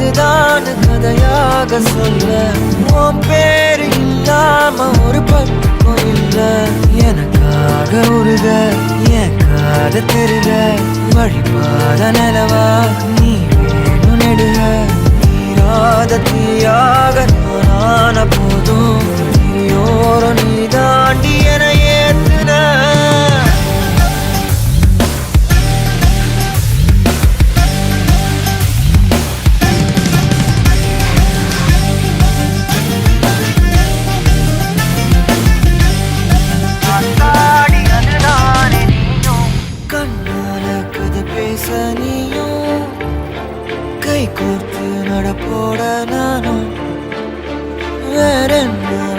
இதுதான் கதையாக சொல்ல உன் பேரு இல்லாம ஒரு பக்கம் இல்ல எனக்காக உருக என் காத தெருக வழிபாத நிலவா நீ வேணும் நெடுக நீராத தீயாக நானான போதும் நீயோரம் நீ தாண்டி என ஏத்துன நீயும் கை கோர்த்து நடப்போட நானும் வேற என்ன